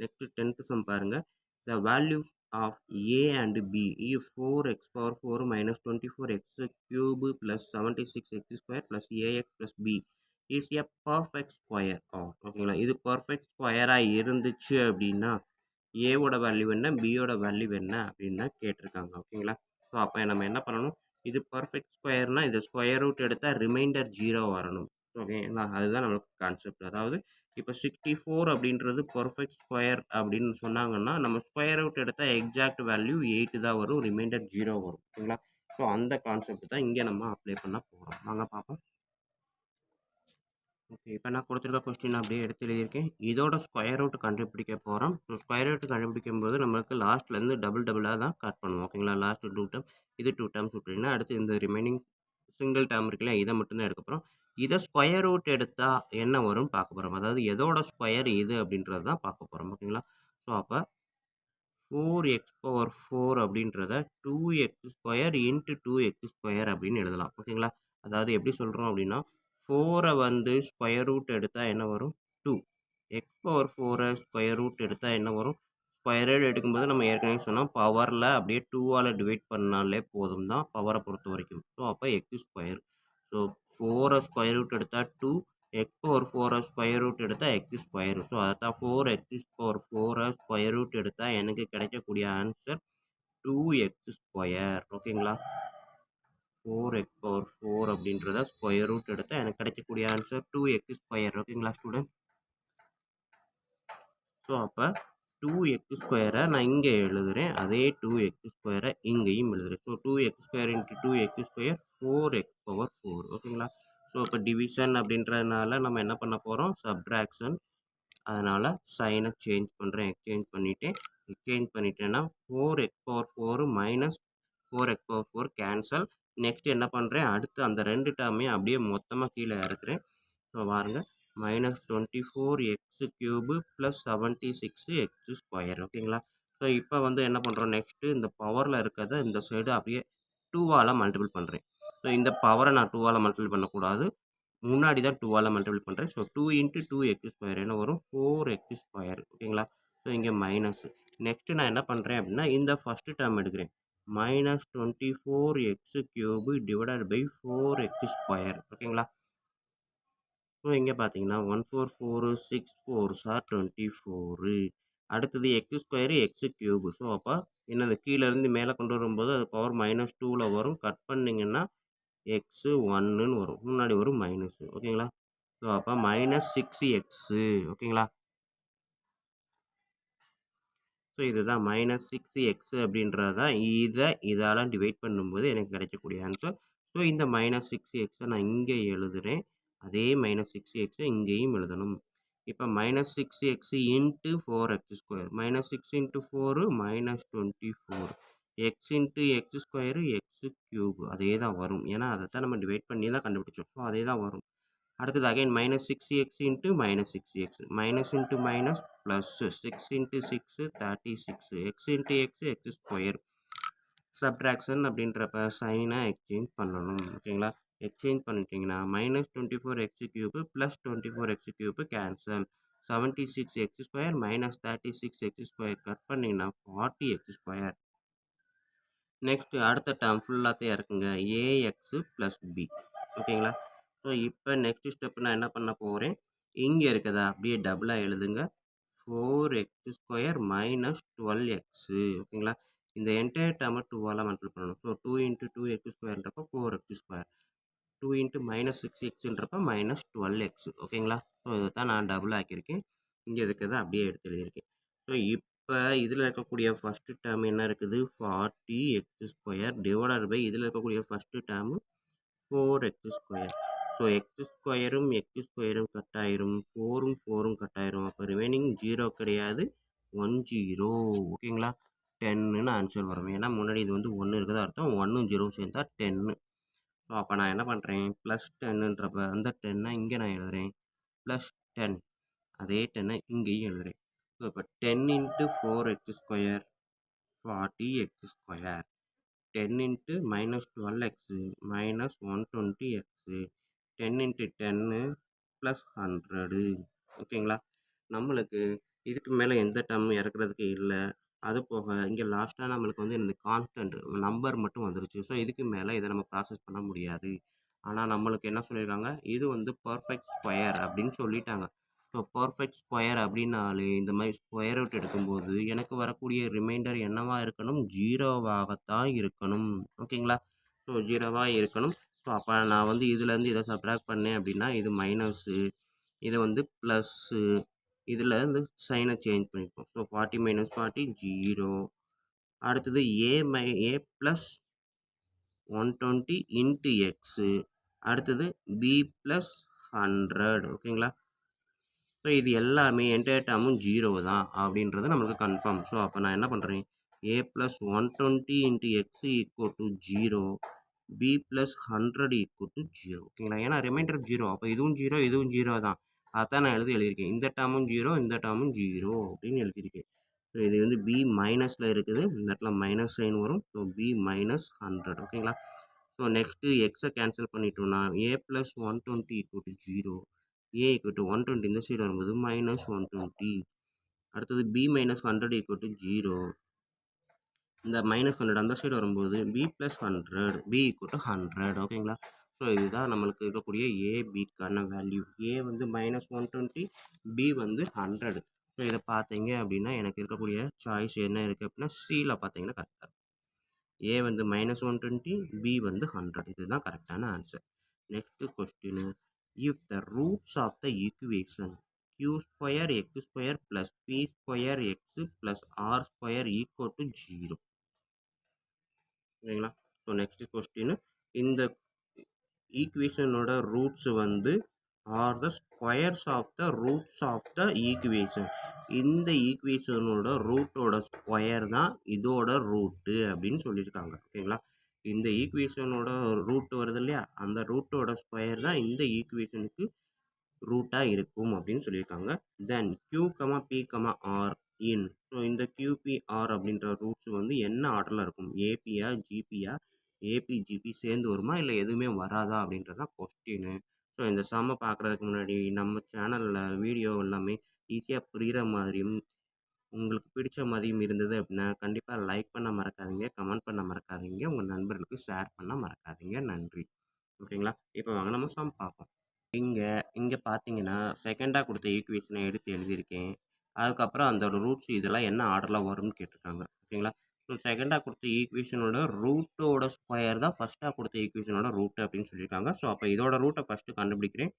Next 10th some பாருங்க. The values of a and b is 4x power 4 minus 24x cube plus 76x square plus ax plus b is a perfect square of. ஓகேங்களா, இது perfect ஸ்கொயரா இருந்துச்சு அப்படின்னா ஏவோட value என்ன, பியோட value என்ன அப்படின்னு தான் கேட்டிருக்காங்க. ஓகேங்களா, ஸோ அப்போ நம்ம என்ன பண்ணணும், இது பர்ஃபெக்ட் ஸ்கொயர்னா இந்த ஸ்கொயர் ரூட் எடுத்தால் ரிமைண்டர் 0 வரணும். ஓகேங்களா, அதுதான் நம்மளுக்கு கான்செப்ட். அதாவது இப்போ 64 அப்படின்றது பர்ஃபெக்ட் ஸ்கொயர் அப்படின்னு சொன்னாங்கன்னா நம்ம ஸ்கொயர் ரூட் எடுத்தால் எக்ஸாக்ட் வேல்யூ 8 தான் வரும், ரிமைண்டர் 0 வரும். ஓகேங்களா, ஸோ அந்த கான்செப்ட் தான் இங்கே நம்ம அப்ளை பண்ண போகிறோம். வாங்க பார்ப்போம். ஓகே, இப்போ நான் கொடுத்துருக்க கொஸ்டின் அப்படியே எடுத்து எழுதியிருக்கேன். இதோட ஸ்கொயர் ரூட் கண்டுபிடிக்க போகிறோம். ஸோ ஸ்கொயர் ரூட் கண்டுபிடிக்கும் போது நம்மளுக்கு லாஸ்ட்லேருந்து டபுளாக தான் கட் பண்ணுவோம். ஓகேங்களா, லாஸ்ட் 2 டேர்ம், இது 2 டேர்ம்ஸ் விட்டுருங்கன்னா அடுத்து இந்த ரிமைனிங் சிங்கிள் டேர்ம் இருக்குல்ல, இதை மட்டும்தான் எடுக்க போகிறோம். இதை ஸ்கொயர் ரூட் எடுத்தால் என்ன வரும் பார்க்க போகிறோம். அதாவது எதோட ஸ்கொயர் இது அப்படின்றது தான் பார்க்க போகிறோம். ஓகேங்களா, ஸோ அப்போ 4x⁴ அப்படின்றத 2x² இன்ட்டு 2x² அப்படின்னு எழுதலாம். ஓகேங்களா, அதாவது எப்படி சொல்கிறோம் அப்படின்னா 4 வந்து ஸ்கொயர் ரூட் எடுத்தால் என்ன வரும், 2. x⁴ ஸ்கொயர் ரூட் எடுத்தால் என்ன வரும், ஸ்கொயர் ரூட் எடுக்கும்போது நம்ம ஏற்கனவே சொன்னோம் பவரில் அப்படியே 2ஆல் டிவைட் பண்ணாலே போதும் தான் பவரை பொறுத்த வரைக்கும். ஸோ அப்போ x². ஸோ 4 ஸ்கொயர் ரூட் எடுத்தால் 2, x⁴ ஸ்கொயர் ரூட் எடுத்தால் x². ஸோ அதான் 4x⁴ ஸ்கொயர் ரூட் எடுத்தால் எனக்கு கிடைக்கக்கூடிய ஆன்சர் 2x². ஓகேங்களா, 4x⁴ அப்படின்றத ஸ்கொயர் ரூட் எடுத்தால் எனக்கு கிடைக்கக்கூடிய ஆன்சர் 2x². ஓகேங்களா ஸ்டூடெண்ட், ஸோ அப்போ 2x² நான் இங்கே எழுதுகிறேன், அதே 2x² இங்கேயும் எழுதுகிறேன். So 2x² into 2x², 4x⁴. ஓகேங்களா, ஸோ இப்போ டிவிஷன் அப்படின்றதுனால நம்ம என்ன பண்ண போகிறோம், சப்ட்ராக்ஷன். அதனால் சைனை சேஞ்ச் பண்ணுறேன், எக்ஸ்சேஞ்ச் பண்ணிட்டேன்னா 4x⁴ minus 4x⁴ cancel. Next என்ன பண்ணுறேன், அடுத்து அந்த 2 டேர்மையும் அப்படியே மொத்தமாக கீழே இறக்குறேன். ஸோ பாருங்க, -24x³ + 76x². ஓகேங்களா, ஸோ இப்போ வந்து என்ன பண்ணுறோம், நெக்ஸ்ட்டு இந்த பவரில் இருக்கிறத இந்த சைடு அப்படியே 2ஆல் மல்டிபிள் பண்ணுறேன். ஸோ இந்த பவரை நான் 2ஆல் மல்டிபிள் பண்ணக்கூடாது, முன்னாடி தான் 2ஆல் மல்டிபிள் பண்ணுறேன். ஸோ 2 × 2x² என்ன வரும், 4x². ஓகேங்களா, ஸோ இங்கே மைனஸ். நெக்ஸ்ட்டு நான் என்ன பண்ணுறேன் அப்படின்னா இந்த ஃபஸ்ட்டு டேர்ம் எடுக்கிறேன், -24x³ டிவைடட் பை 4x². ஓகேங்களா, ஸோ இங்கே பார்த்தீங்கன்னா 1 4 4 6 4s are 24. அடுத்தது x², x³. ஸோ அப்போ என்னது கீழேருந்து மேலே கொண்டு வரும்போது அது பவர் -2ல் வரும், கட் பண்ணிங்கன்னா x1ன்னு வரும், முன்னாடி வரும் மைனஸ். ஓகேங்களா, ஸோ அப்போ -6x. ஓகேங்களா, ஸோ இதுதான் -6x அப்படின்றது தான் இதால் டிவைட் பண்ணும்போது எனக்கு கிடைக்கக்கூடிய ஆன்சர். ஸோ இந்த -6xஐ நான் இங்கே எழுதுகிறேன், அதே -6x இங்கேயும் எழுதணும். இப்போ -6x into 4x², -6 × 4 -24, x × x² x³ அதே தான் வரும், ஏன்னா அதை தான் நம்ம டிவைட் பண்ணி தான் கண்டுபிடிச்சோம். ஸோ அதே தான் வரும். அடுத்தது again -6x into -6x, minus into minus plus, 6 × 6 36, x × x x². Subtraction அப்படின்றப்ப சைனை எக்ஸ்சேஞ்ச் பண்ணணும். ஓகேங்களா, எக்ஸ்சேஞ்ச் பண்ணிட்டீங்கன்னா -24x³ + 24x³ cancel, 76x² -36x² cut பண்ணிங்கன்னா 40x². நெக்ஸ்ட் அடுத்த டேர்ம் ஃபுல்லாத்தையும் இருக்குங்க, ax + b. ஓகேங்களா, ஸோ இப்போ நெக்ஸ்ட் ஸ்டெப் நான் என்ன பண்ண போகிறேன், இங்கே இருக்கிறதா அப்படியே டபுளாக எழுதுங்க, 4x² - 12x. ஓகேங்களா, இந்த என்டையர் டேர்மை 2ஆல் மல்டிபிள் பண்ணணும். So 2 × 2x²ன்றப்போ 4x², 2 × -6xன்றப்போ -12x. ஓகேங்களா, ஸோ இதை தான் நான் டபுள் ஆக்கியிருக்கேன், இங்கே இருக்கிறத அப்படியே எடுத்து எழுதியிருக்கேன். ஸோ இப்போ இதில் இருக்கக்கூடிய ஃபஸ்ட்டு டேர்ம் என்ன இருக்குது, 40x² டிவைடட் பை இதில் இருக்கக்கூடிய ஃபஸ்ட்டு டேர்மு 4x². ஸோ x²ம் x² கட் ஆயிரும், 4ம் 4ம் கட் ஆயிரும். அப்போ ரிமைனிங் 0 கிடையாது, 10. ஓகேங்களா, 10ன்னு ஆன்சர் வரும். ஏன்னா முன்னாடி இது வந்து 1 இருக்கிறதா அர்த்தம், 1ம் 0ம் சேர்ந்தா 10. ஸோ அப்போ நான் என்ன பண்ணுறேன், +10ன்றப்ப அந்த 10ஐ இங்கே நான் எழுதுகிறேன், +10 அதே 10ஐ இங்கேயும் எழுதுகிறேன். ஸோ இப்போ 10 × 4x², 40x², 10 × -12x -120x, 10 × 10 +100. ஓகேங்களா, நம்மளுக்கு இதுக்கு மேலே எந்த டேர்மும் இறக்குறதுக்கு இல்லை. அது போக இங்கே லாஸ்ட்டாக நம்மளுக்கு வந்து இந்த கான்ஸ்டன்ட் நம்பர் மட்டும் வந்துருச்சு. ஸோ இதுக்கு மேலே இதை நம்ம ப்ராசஸ் பண்ண முடியாது. ஆனால் நம்மளுக்கு என்ன சொல்லியிருக்காங்க, இது வந்து பர்ஃபெக்ட் ஸ்கொயர் அப்படின்னு சொல்லிட்டாங்க. ஸோ பர்ஃபெக்ட் ஸ்கொயர் அப்படின்னாலே இந்த மாதிரி ஸ்கொயர் ரூட் எடுக்கும்போது எனக்கு வரக்கூடிய ரிமைண்டர் என்னவா இருக்கணும், ஜீரோவாகத்தான் இருக்கணும். ஓகேங்களா? ஸோ ஜீரோவாக இருக்கணும். ஸோ அப்போ நான் வந்து இதுலேருந்து இதை சப்ட்ராக்ட் பண்ணேன் அப்படின்னா இது மைனஸு, இதை வந்து ப்ளஸ்ஸு, இதில் இந்த சைனை சேஞ்ச் பண்ணிப்போம். So 40 minus 40 zero. அடுத்தது ஏ ப்ளஸ் 120 இன்ட்டு எக்ஸு. அடுத்தது பி ப்ளஸ் 100. ஓகேங்களா? ஸோ இது எல்லாமே என்டையர் டேர்மும் ஜீரோ தான் அப்படின்றது நம்மளுக்கு கன்ஃபார்ம். ஸோ அப்போ நான் என்ன பண்ணுறேன், A plus 120 into X equal to zero, B plus 100 equal to zero. ஓகேங்களா? ஏன்னா ரிமைண்டர் ஜீரோ, அப்போ இதுவும் ஜீரோ இதுவும் ஜீரோ தான். அதான் நான் எழுதியிருக்கேன். இந்த டேர்மும் ஜீரோ இந்த டேர்மும் ஜீரோ அப்படின்னு எழுதியிருக்கேன். ஸோ இது வந்து பி மைனஸில் இருக்குது, இந்த இடத்துல மைனஸ் சைன் வரும். So B minus 100. ஓகேங்களா? ஸோ நெக்ஸ்ட்டு எக்ஸை கேன்சல் பண்ணிட்டோம்னா A plus 120 equal to zero, A equal to 120 இந்த சைடு வரும்போது மைனஸ் 120. அடுத்தது B minus 100 equal to zero, இந்த மைனஸ் 100 அந்த சைடு வரும்போது B plus 100, B equal to 100. ஓகேங்களா? ஸோ இதுதான் நம்மளுக்கு இருக்கக்கூடிய ஏ பிக்கான வேல்யூ. ஏ வந்து மைனஸ் 120, பி வந்து 100. ஸோ இதை பார்த்தீங்க அப்படின்னா எனக்கு இருக்கக்கூடிய சாய்ஸ் என்ன இருக்குது அப்படின்னா சியில் பார்த்தீங்கன்னா கரெக்டாக இருக்கும். ஏ வந்து மைனஸ் 120, பி வந்து 100. இதுதான் கரெக்டான answer. Next question, if the roots of the equation q square x square plus p square x plus r square equal to zero. ஓகேங்களா? ஸோ நெக்ஸ்ட் கொஸ்டின், இந்த ஈக்குவேஷனோட ரூட்ஸ் வந்து are the squares of the roots of the equation. இந்த ஈக்குவேஷனோட ரூட்டோட square தான் இதோட route அப்படின்னு சொல்லியிருக்காங்க. ஓகேங்களா? இந்த ஈக்குவேஷனோட ரூட் வருது இல்லையா, அந்த ரூட்டோட ஸ்கொயர் தான் இந்த ஈக்குவேஷனுக்கு ரூட்டாக இருக்கும் அப்படின்னு சொல்லியிருக்காங்க. Then Q comma P comma R in. So இந்த கியூபிஆர் அப்படின்ற ரூட்ஸ் வந்து என்ன ஆர்டரில் இருக்கும், ஏபியா ஜிபியா, ஏபி ஜிபி சேர்ந்து வருமா இல்லை எதுவுமே வராதா அப்படின்றது தான் கொஸ்டின். ஸோ இந்த சம்மை பார்க்குறதுக்கு முன்னாடி நம்ம சேனலில் வீடியோ எல்லாமே ஈஸியாக புரிகிற மாதிரியும் உங்களுக்கு பிடிச்ச மாதிரியும் இருந்தது அப்படின்னா கண்டிப்பாக லைக் பண்ண மறக்காதீங்க, கமெண்ட் பண்ண மறக்காதீங்க, உங்கள் நண்பர்களுக்கு ஷேர் பண்ண மறக்காதீங்க. நன்றி. ஓகேங்களா? இப்போ வாங்க நம்ம சம் பார்ப்போம். இங்கே பார்த்தீங்கன்னா செகண்டாக கொடுத்த ஈக்குவேஷனை எடுத்து எழுதியிருக்கேன். அதுக்கப்புறம் அதோட ரூட்ஸ் இதெல்லாம் என்ன ஆர்டரில் வரும்னு கேட்டிருக்காங்க. ஓகேங்களா? ஸோ செகண்டாக கொடுத்த ஈக்குவேஷனோட ரூட்டோட ஸ்கொயர் தான் ஃபஸ்ட்டாக கொடுத்த ஈக்குவேஷனோட ரூட்டு அப்படின்னு சொல்லியிருக்காங்க. ஸோ அப்போ இதோட ரூட்டை ஃபஸ்ட்டு கண்டுபிடிக்கிறேன்.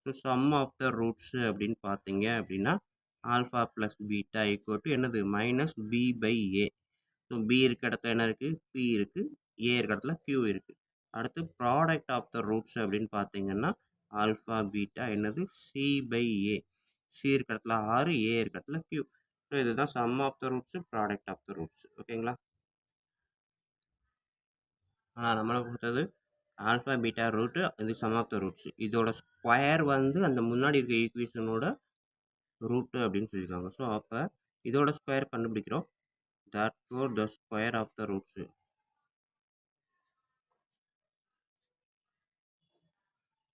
So sum of the roots அப்படின்னு பார்த்தீங்க அப்படின்னா alpha plus beta equal to என்னது minus B by A. So B இருக்க இடத்துல என்ன இருக்குது, பி இருக்குது, ஏ இருக்க இடத்துல கியூ இருக்குது. அடுத்து ப்ராடக்ட் ஆஃப் த ரூட்ஸ் அப்படின்னு பார்த்தீங்கன்னா ஆல்ஃபா பீட்டா என்னது சி பை ஏ. சி இருக்க இடத்துல ஆறு, ஏ இருக்க இடத்துல கியூ. ஸோ இதுதான் sum of the roots, product of the roots. ஓகேங்களா? ஆனால் நம்மளை பொறுத்தது ஆல்ஃபா பீட்டா ரூட்டு, இது சம் ஆஃப் த ரூட்ஸ். இதோட ஸ்கொயர் வந்து அந்த முன்னாடி இருக்க ஈக்குவேஷனோட ரூட்டு அப்படின்னு சொல்லியிருக்காங்க. ஸோ அப்போ இதோட ஸ்கொயர் கண்டுபிடிக்கிறோம். therefore the square of the roots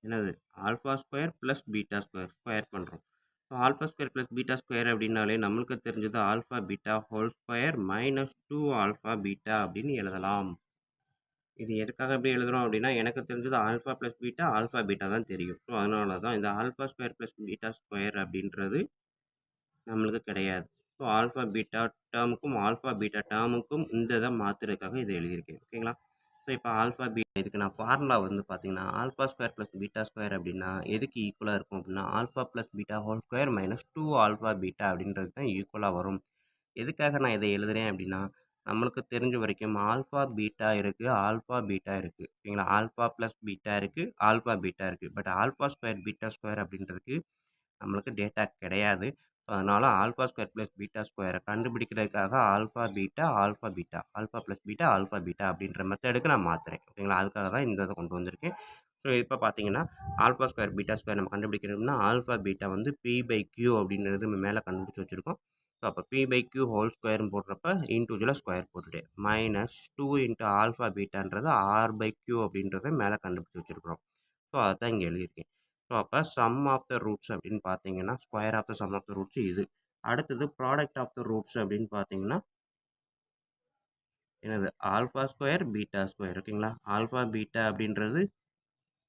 என்னது alpha square plus beta square square பண்ணுறோம். So alpha square plus beta square அப்படின்னாலே நம்மளுக்கு தெரிஞ்சது alpha beta whole square minus 2 alpha beta அப்படின்னு எழுதலாம். இது எதுக்காக எப்படி எழுதுகிறோம் அப்படின்னா எனக்கு தெரிஞ்சது ஆல்ஃபா ப்ளஸ் பீட்டா தான் தெரியும். ஸோ அதனால தான் இந்த alpha square plus beta square அப்படின்றது நம்மளுக்கு கிடையாது. ஸோ ஆல்ஃபா பீட்டா டேர்முக்கும் ஆல்ஃபா பீட்டா டேர்முக்கும் இந்த இதை மாற்றுறதுக்காக இதை எழுதியிருக்கேன். ஓகேங்களா? ஸோ இப்போ ஆல்ஃபா பீட்டா இதுக்கு நான் ஃபார்முலா வந்து பார்த்தீங்கன்னா alpha square plus beta square அப்படின்னா எதுக்கு ஈக்குவலாக இருக்கும் அப்படின்னா alpha plus beta whole square minus 2 alpha beta அப்படின்றது தான் ஈக்குவலாக வரும். எதுக்காக நான் இதை எழுதுகிறேன் அப்படின்னா நம்மளுக்கு தெரிஞ்ச வரைக்கும் ஆல்ஃபா பீட்டா இருக்குது, ஆல்ஃபா பீட்டா இருக்குது. ஓகேங்களா? ஆல்ஃபா ப்ளஸ் பீட்டா இருக்குது, ஆல்ஃபா பீட்டா இருக்குது. But alpha square beta square அப்படின்றதுக்கு நம்மளுக்கு டேட்டா கிடையாது. அதனால் ஆல்ஃபா ஸ்கொயர் ப்ளஸ் பீட்டா ஸ்கொயரை கண்டுபிடிக்கிறதுக்காக alpha beta alpha plus beta alpha beta அப்படின்ற மெத்தடுக்கு நான் மாற்றுறேன். ஓகேங்களா? அதுக்காக தான் இந்த இதை கொண்டு வந்திருக்கேன். ஸோ இப்போ பார்த்தீங்கன்னா ஆல்ஃபா ஸ்கொயர் பீட்டா ஸ்கொயர் நம்ம கண்டுபிடிக்கிறோம்னா ஆல்ஃபா பீட்டா வந்து பி பை கியூ அப்படின்றது நம்ம மேலே கண்டுபிடிச்சி வச்சுருக்கோம். ஸோ அப்போ பி பை கியூ ஹோல் ஸ்கொயர்னு போடுறப்ப இன்டூஜில் ஸ்கொயர் போட்டுட்டு மைனஸ் 2 இன்ட்டு ஆல்ஃபா பீட்டான்றது ஆர் பை கியூ அப்படின்றத மேலே கண்டுபிடிச்சி வச்சுருக்கிறோம். ஸோ அதுதான் இங்கே எழுதியிருக்கேன். ஸோ அப்போ சம் ஆஃப் த ரூட்ஸ் அப்படின்னு பார்த்தீங்கன்னா square of the sum of the roots இது. அடுத்தது ப்ராடக்ட் ஆஃப் த ரூட்ஸ் அப்படின்னு பார்த்தீங்கன்னா என்னது ஆல்ஃபா ஸ்கொயர் பீட்டா ஸ்கொயர் ஓகேங்களா. ஆல்ஃபா பீட்டா அப்படின்றது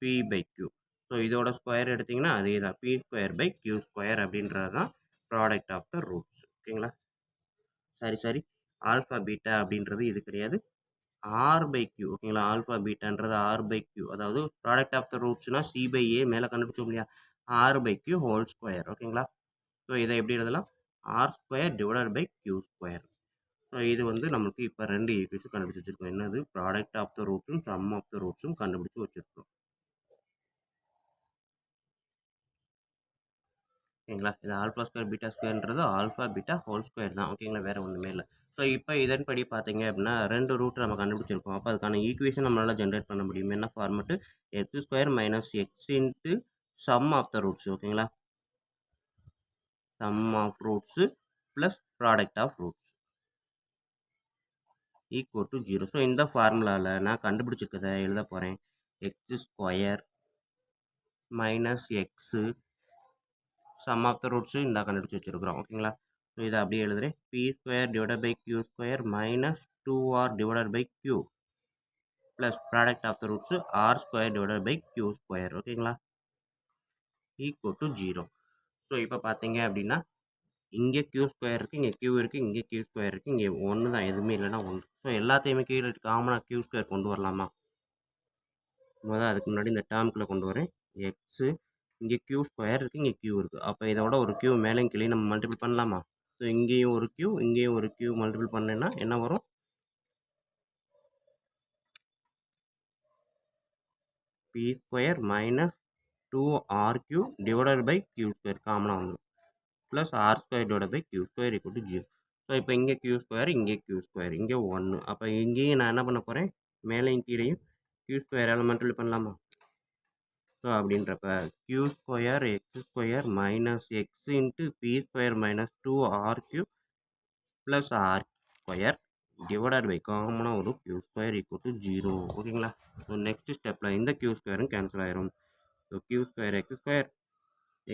பி பை கியூ. ஸோ இதோட ஸ்கொயர் எடுத்திங்கன்னா அதே தான் p square by Q square அப்படின்றது தான் ப்ராடக்ட் ஆஃப் த ரூட்ஸ் ஓகேங்களா. சாரி ஆல்ஃபா பீட்டா அப்படின்றது இது கிடையாது, ஆர் பை கியூ ஓகேங்களா. ஆல்ஃபா பீட்டான்றது ஆர் பை கியூ, அதாவது ப்ராடக்ட் ஆஃப் த ரூட்ஸ்னா சி பை ஏ மேலே கண்டுபிடிச்சோம் இல்லையா, R by Q whole square ஓகேங்களா. ஸோ இதை எப்படி எழுதலாம், R square divided by Q square. So இது வந்து நமக்கு இப்போ 2 ஈக்குவேஷன் கண்டுபிடிச்சி வச்சிருக்கோம். என்னது ப்ராடக்ட் ஆஃப் த ரூட்ஸும் சம் ஆஃப் த ரூட்ஸும் கண்டுபிடிச்சி வச்சிருக்கோம் ஓகேங்களா. இது ஆல்ஃபா ஸ்கொயர் பீட்டா ஸ்கொயர்ன்றது ஆல்ஃபா பீட்டா ஹோல் ஸ்கொயர் தான் ஓகேங்களா, வேறு ஒன்றுமே இல்லை. ஸோ இப்போ இதன்படி பார்த்தீங்க அப்படின்னா 2 ரூட் நம்ம கண்டுபிடிச்சிருக்கோம். அப்போ அதுக்கான ஈக்குவேஷன் நம்மளால் ஜென்ரேட் பண்ண முடியும். என்ன format, X square minus X into sum of the roots ஓகேங்களா. Sum of roots plus product of roots equal to 0. So இந்த ஃபார்முலாவில் நான் கண்டுபிடிச்சிருக்கதை எழுத போகிறேன். X square minus X sum of the roots இந்த கண்டுபிடிச்சி வச்சுருக்குறோம் ஓகேங்களா. ஸோ இதை அப்படியே எழுதுகிறேன். P square divided by Q square minus 2r divided by Q plus product of the roots R square divided by Q square ஓகேங்களா equal to 0. So இப்போ பார்த்தீங்க அப்படின்னா இங்கே கியூ ஸ்கொயர் இருக்குது, இங்கே கியூ இருக்குது, இங்கே கியூ ஸ்கொயர் இருக்குது, இங்கே ஒன்று தான், எதுவுமே இல்லைன்னா 1. ஸோ எல்லாத்தையுமே கீழே காமனாக கியூ ஸ்கொயர் கொண்டு வரலாமா. அதுக்கு முன்னாடி இந்த டேர்முக்குள்ளே கொண்டு வரேன். எக்ஸு இங்கே கியூ ஸ்கொயர் இருக்குது, இங்கே கியூ இருக்குது. அப்போ இதோட ஒரு கியூ மேலே கீழே நம்ம மல்டிபிள் பண்ணலாமா. ஸோ இங்கேயும் ஒரு கியூ இங்கேயும் ஒரு கியூ மல்டிபிள் பண்ணேன்னா என்ன வரும், p square minus 2r³ divided by Q square காமனாக வந்துடும் plus r square divide by Q square equal to 0. So இப்போ இங்கே கியூ ஸ்கொயர் இங்கே கியூ ஸ்கொயர் இங்கே 1. அப்போ இங்கேயும் நான் என்ன பண்ண போகிறேன், மேலேயும் கீழேயும் கியூ ஸ்கொயர் எலமெண்ட்டில் பண்ணலாமா. ஸோ அப்படின்றப்ப q square x square minus X into p square minus 2r³ plus r square divided by காமனாக ஒரு கியூ ஸ்கொயர் ஈக்குவல் டு 0 ஓகேங்களா. ஸோ நெக்ஸ்ட் ஸ்டெப்பில் இந்த கியூ ஸ்கொயரும் கேன்சல் ஆயிரும். So q square x square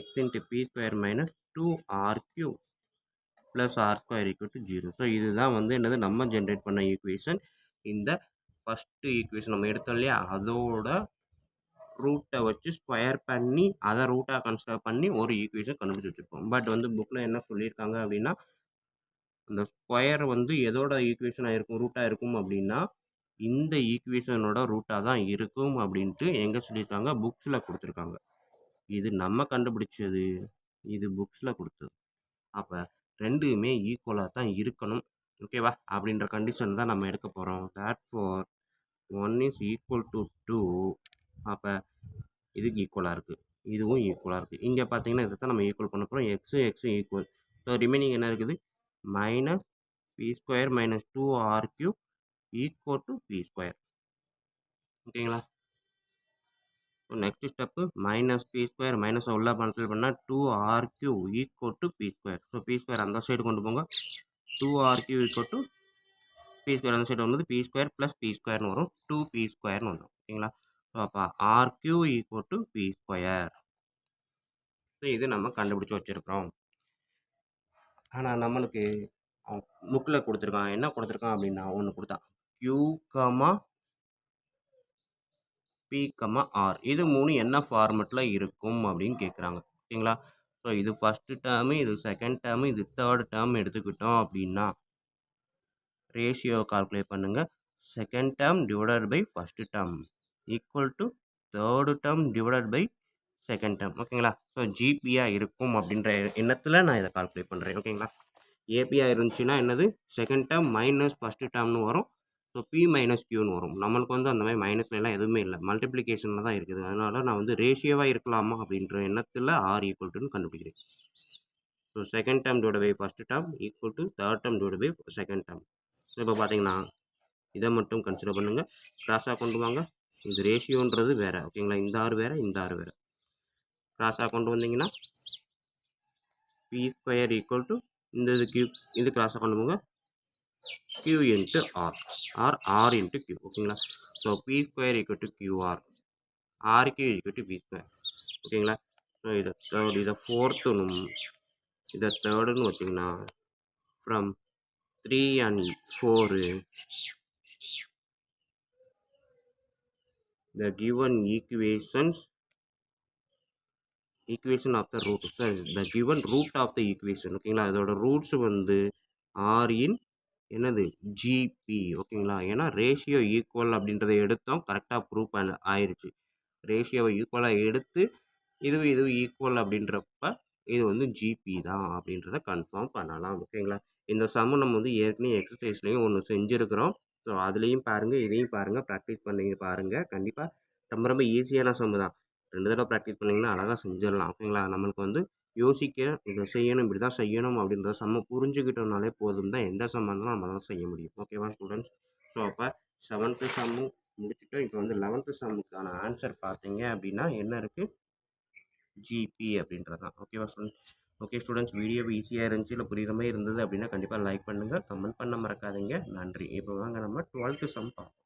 x into p square minus 2r³ plus r square equal to 0. So இதுதான் வந்து என்னது நம்ம ஜென்ரேட் பண்ண ஈக்குவேஷன். இந்த ஃபஸ்ட்டு ஈக்குவேஷன் நம்ம எடுத்தோம் இல்லையா, அதோட ரூட்டை வச்சு ஸ்கொயர் பண்ணி அதை ரூட்டாக கன்சிடர் பண்ணி ஒரு ஈக்குவேஷன் கண்டுபிடிச்சி வச்சுருப்போம். பட் வந்து புக்கில் என்ன சொல்லியிருக்காங்க அப்படின்னா, அந்த ஸ்கொயர் வந்து எதோட ஈக்குவேஷனாக இருக்கும், ரூட்டாக இருக்கும் அப்படின்னா இந்த ஈக்குவேஷனோட ரூட்டாக தான் இருக்கும் அப்படின்ட்டு எங்கே சொல்லியிருக்காங்க, புக்ஸில் கொடுத்துருக்காங்க. இது நம்ம கண்டுபிடிச்சது, இது புக்ஸில் கொடுத்தது. அப்போ ரெண்டுமே ஈக்குவலாக தான் இருக்கணும் ஓகேவா, அப்படின்ற கண்டிஷன் தான் நம்ம எடுக்க போகிறோம். Therefore 1 is equal to 2. அப்போ இதுக்கு ஈக்குவலாக இருக்குது, இதுவும் ஈக்குவலாக இருக்குது. இங்கே பார்த்தீங்கன்னா இதை தான் நம்ம ஈக்குவல் பண்ண போகிறோம். எக்ஸும் ஈக்குவல். ஸோ ரிமைனிங் என்ன இருக்குது, minus P square minus 2r³ equal to P square ஓகேங்களா. So next step minus P square minus உள்ள மல்டிபிள் பண்ணால் 2r³ equal to P square. So P square அந்த சைடு கொண்டு போங்க, 2r³ equal to P square அந்த side வரும்போது P square plus P ஸ்கொயர்னு வரும், 2p ஸ்கொயர்னு வந்துடும் ஓகேங்களா. ஸோ அப்போ r³ equal to P square. So இது நம்ம கண்டுபிடிச்சி வச்சுருக்கிறோம். ஆனால் நம்மளுக்கு புக்கில் கொடுத்துருக்கான், என்ன கொடுத்துருக்கான் அப்படின்னா ஒன்று கொடுத்தான், q, p, r இது 3 என்ன ஃபார்மெட்டில் இருக்கும் அப்படின்னு கேட்குறாங்க ஓகேங்களா. ஸோ இது ஃபஸ்ட்டு டேர்மு, இது செகண்ட் டேர்மு, இது தேர்ட் டேர்ம் எடுத்துக்கிட்டோம் அப்படின்னா ரேஷியோ கால்குலேட் பண்ணுங்கள். Second term divided by first term equal to third term divided by second term ஓகேங்களா. ஸோ ஜிபியாக இருக்கும் அப்படின்ற எண்ணத்தில் நான் இதை கால்குலேட் பண்ணுறேன் ஓகேங்களா. ஏபியாக இருந்துச்சுன்னா என்னது, செகண்ட் டேர்ம் மைனஸ் ஃபஸ்ட்டு டேர்ம்னு வரும். ஸோ பி மைனஸ் கியூன்னு வரும். நம்மளுக்கு வந்து அந்த மாதிரி மைனஸ்லாம் எதுவுமே இல்லை, மல்டிப்ளிகேஷனில் தான் இருக்குது. அதனால் நான் வந்து ரேஷியோவாக இருக்கலாமா அப்படின்ற எண்ணத்தில் ஆர் ஈக்குவல் டுன்னு கண்டுபிடிக்கிறேன். So second term divide by first term equal to third term divide by second term. ஸோ இப்போ பார்த்தீங்கன்னா இதை மட்டும் கன்சிடர் பண்ணுங்கள், கிராஸாக கொண்டு வாங்க. இது ரேஷியோன்றது வேறு ஓகேங்களா, இந்த ஆறு வேறு இந்த ஆறு வேறு. கிராஸாக கொண்டு வந்தீங்கன்னா பி ஸ்கொயர் ஈக்குவல் டு இந்த இது கியூ, இது கிராஸாக கொண்டு போங்க q into r or r into q ஓகேங்களா. So p square equal to qr, r q equal to p square ஓகேங்களா. ஸோ இதை தேர்ட், இதை ஃபோர்த்துனும் இதை தேர்டுன்னு வச்சிங்கன்னா from 3 and 4 the given equation of the root, sorry, the given root of the equation, ஓகேங்களா. இதோட roots வந்து R இன் என்னது GB, ஓகேங்களா. ஏன்னா ரேஷியோ ஈக்குவல் அப்படின்றத எடுத்தோம், கரெக்டாக ப்ரூவ் ஆயிடுச்சு. ரேஷியோவை ஈக்குவலாக எடுத்து இது ஈக்குவல் அப்படின்றப்ப இது வந்து ஜிபி தான் அப்படின்றத கன்ஃபார்ம் பண்ணலாம், ஓகேங்களா. இந்த சம்மு நம்ம வந்து ஏற்கனவே எக்ஸசைஸ்லேயும் ஒன்று செஞ்சுருக்கிறோம். ஸோ அதுலேயும் பாருங்கள், இதையும் பாருங்கள், ப்ராக்டிஸ் பண்ணி பாருங்கள். கண்டிப்பாக ரொம்ப ரொம்ப ஈஸியான சம்மு தான். 2 தடவை ப்ராக்டிஸ் பண்ணிங்கன்னா அழகாக செஞ்சிடலாம், ஓகேங்களா. நம்மளுக்கு வந்து யோசிக்க இதை செய்யணும், இப்படி தான் செய்யணும் அப்படின்ற சம்ம புரிஞ்சுக்கிட்டோம்னாலே போதும் தான், எந்த சம்மாக இருந்தாலும் நம்மளால செய்ய முடியும், ஓகேவா ஸ்டூடெண்ட்ஸ். ஸோ அப்போ 7th சம்மு முடிச்சுட்டோம். இப்போ வந்து 11th சம்முக்கான ஆன்சர் பார்த்தீங்க அப்படின்னா என்ன இருக்குது, ஜிபி அப்படின்றது தான், ஓகேவா ஸ்டூடெண்ட்ஸ். ஓகே ஸ்டூடெண்ட்ஸ், வீடியோ ஈஸியாக இருந்துச்சு, இல்லை புரிகிற மாதிரி இருந்தது அப்படின்னா கண்டிப்பாக லைக் பண்ணுங்கள், கமெண்ட் பண்ண மறக்காதீங்க. நன்றி. இப்போ வாங்க நம்ம 12th சம் பார்ப்போம்.